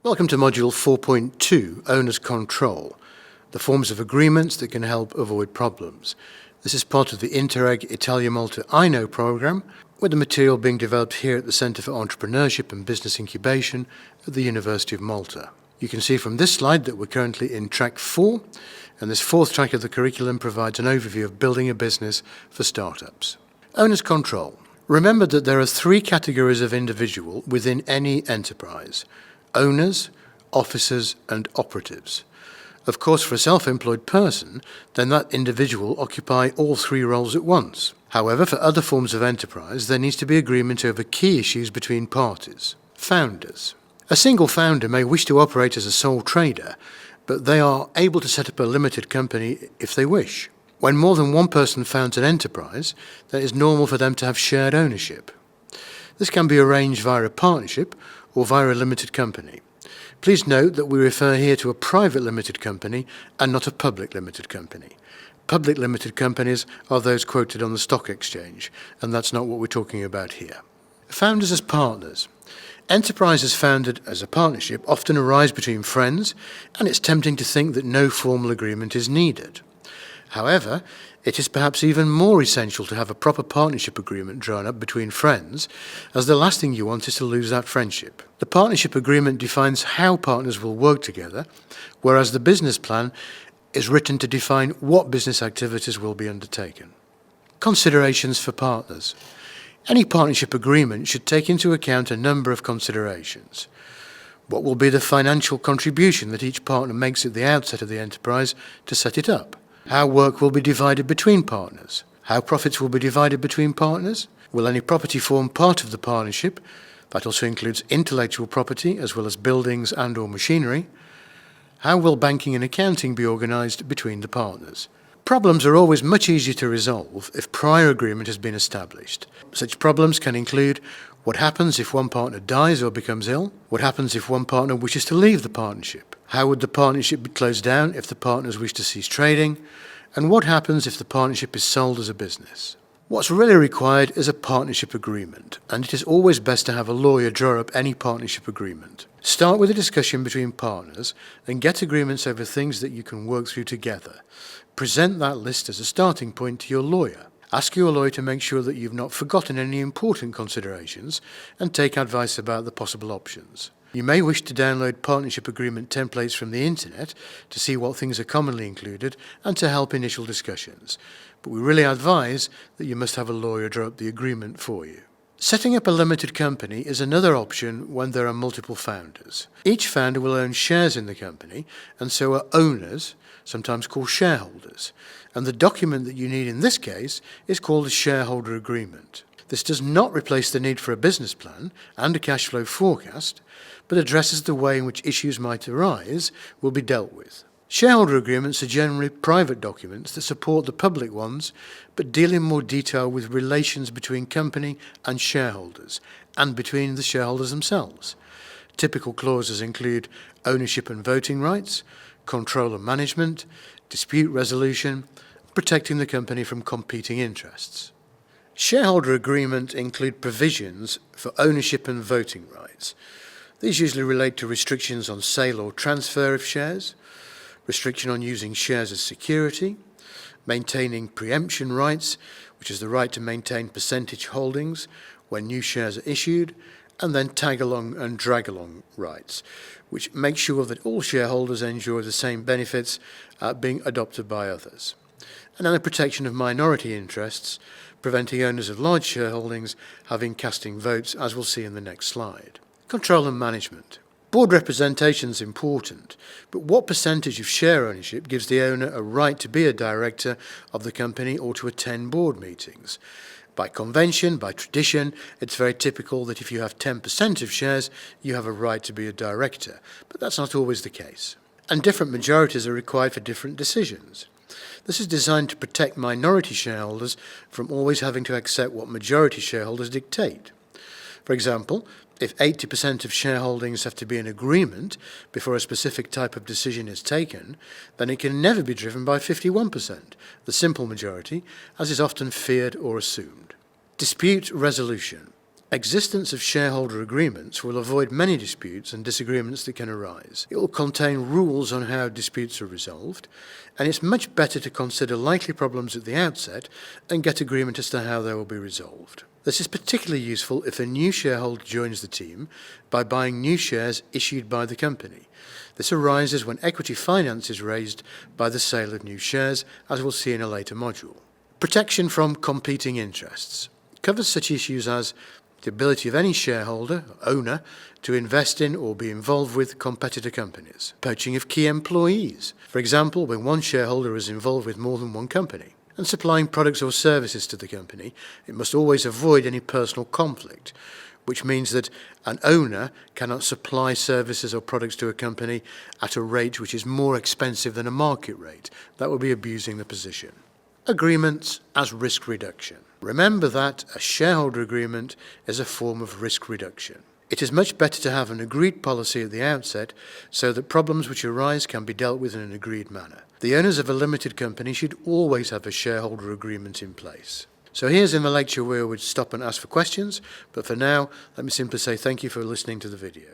Welcome to Module 4.2, Owner's Control, the forms of agreements that can help avoid problems. This is part of the Interreg Italia-Malta I-Know programme, with the material being developed here at the Centre for Entrepreneurship and Business Incubation at the University of Malta. You can see from this slide that we're currently in track 4, and this fourth track of the curriculum provides an overview of building a business for startups. Owner's Control. Remember that there are 3 categories of individual within any enterprise: owners, officers, and operatives. Of course, for a self-employed person, then that individual occupy all 3 roles at once. However, for other forms of enterprise, there needs to be agreement over key issues between parties. Founders. A single founder may wish to operate as a sole trader, but they are able to set up a limited company if they wish. When more than one person founds an enterprise, then it is normal for them to have shared ownership. This can be arranged via a partnership or via a limited company. Please note that we refer here to a private limited company and not a public limited company. Public limited companies are those quoted on the stock exchange, and that's not what we're talking about here. Founders as partners. Enterprises founded as a partnership often arise between friends, and it's tempting to think that no formal agreement is needed. However, it is perhaps even more essential to have a proper partnership agreement drawn up between friends, as the last thing you want is to lose that friendship. The partnership agreement defines how partners will work together, whereas the business plan is written to define what business activities will be undertaken. Considerations for partners. Any partnership agreement should take into account a number of considerations. What will be the financial contribution that each partner makes at the outset of the enterprise to set it up? How work will be divided between partners? How profits will be divided between partners? Will any property form part of the partnership? That also includes intellectual property as well as buildings and/or machinery. How will banking and accounting be organised between the partners? Problems are always much easier to resolve if prior agreement has been established. Such problems can include what happens if one partner dies or becomes ill? What happens if one partner wishes to leave the partnership? How would the partnership be closed down if the partners wish to cease trading? And what happens if the partnership is sold as a business? What's really required is a partnership agreement, and it is always best to have a lawyer draw up any partnership agreement. Start with a discussion between partners and get agreements over things that you can work through together. Present that list as a starting point to your lawyer. Ask your lawyer to make sure that you've not forgotten any important considerations and take advice about the possible options. You may wish to download partnership agreement templates from the internet to see what things are commonly included and to help initial discussions, but we really advise that you must have a lawyer draw up the agreement for you. Setting up a limited company is another option when there are multiple founders. Each founder will own shares in the company, and so are owners, sometimes called shareholders, and the document that you need in this case is called a shareholder agreement. This does not replace the need for a business plan and a cash flow forecast, but addresses the way in which issues might arise will be dealt with. Shareholder agreements are generally private documents that support the public ones, but deal in more detail with relations between company and shareholders, and between the shareholders themselves. Typical clauses include ownership and voting rights, control and management, dispute resolution, protecting the company from competing interests. Shareholder agreements include provisions for ownership and voting rights. These usually relate to restrictions on sale or transfer of shares, restriction on using shares as security, maintaining preemption rights, which is the right to maintain percentage holdings when new shares are issued, and then tag-along and drag-along rights, which make sure that all shareholders enjoy the same benefits being adopted by others. And then the protection of minority interests, preventing owners of large shareholdings having casting votes, as we'll see in the next slide. Control and management. Board representation is important, but what percentage of share ownership gives the owner a right to be a director of the company or to attend board meetings? By convention, by tradition, it's very typical that if you have 10% of shares, you have a right to be a director, but that's not always the case. And different majorities are required for different decisions. This is designed to protect minority shareholders from always having to accept what majority shareholders dictate. For example, if 80% of shareholdings have to be in agreement before a specific type of decision is taken, then it can never be driven by 51%, the simple majority, as is often feared or assumed. Dispute resolution. Existence of shareholder agreements will avoid many disputes and disagreements that can arise. It will contain rules on how disputes are resolved, and it's much better to consider likely problems at the outset and get agreement as to how they will be resolved. This is particularly useful if a new shareholder joins the team by buying new shares issued by the company. This arises when equity finance is raised by the sale of new shares, as we'll see in a later module. Protection from competing interests covers such issues as the ability of any shareholder, or owner, to invest in or be involved with competitor companies. Poaching of key employees, for example, when one shareholder is involved with more than one company. And supplying products or services to the company, it must always avoid any personal conflict, which means that an owner cannot supply services or products to a company at a rate which is more expensive than a market rate. That would be abusing the position. Agreements as risk reduction. Remember that a shareholder agreement is a form of risk reduction. It is much better to have an agreed policy at the outset so that problems which arise can be dealt with in an agreed manner. The owners of a limited company should always have a shareholder agreement in place. So here's in the lecture where we'd stop and ask for questions, but for now, let me simply say thank you for listening to the video.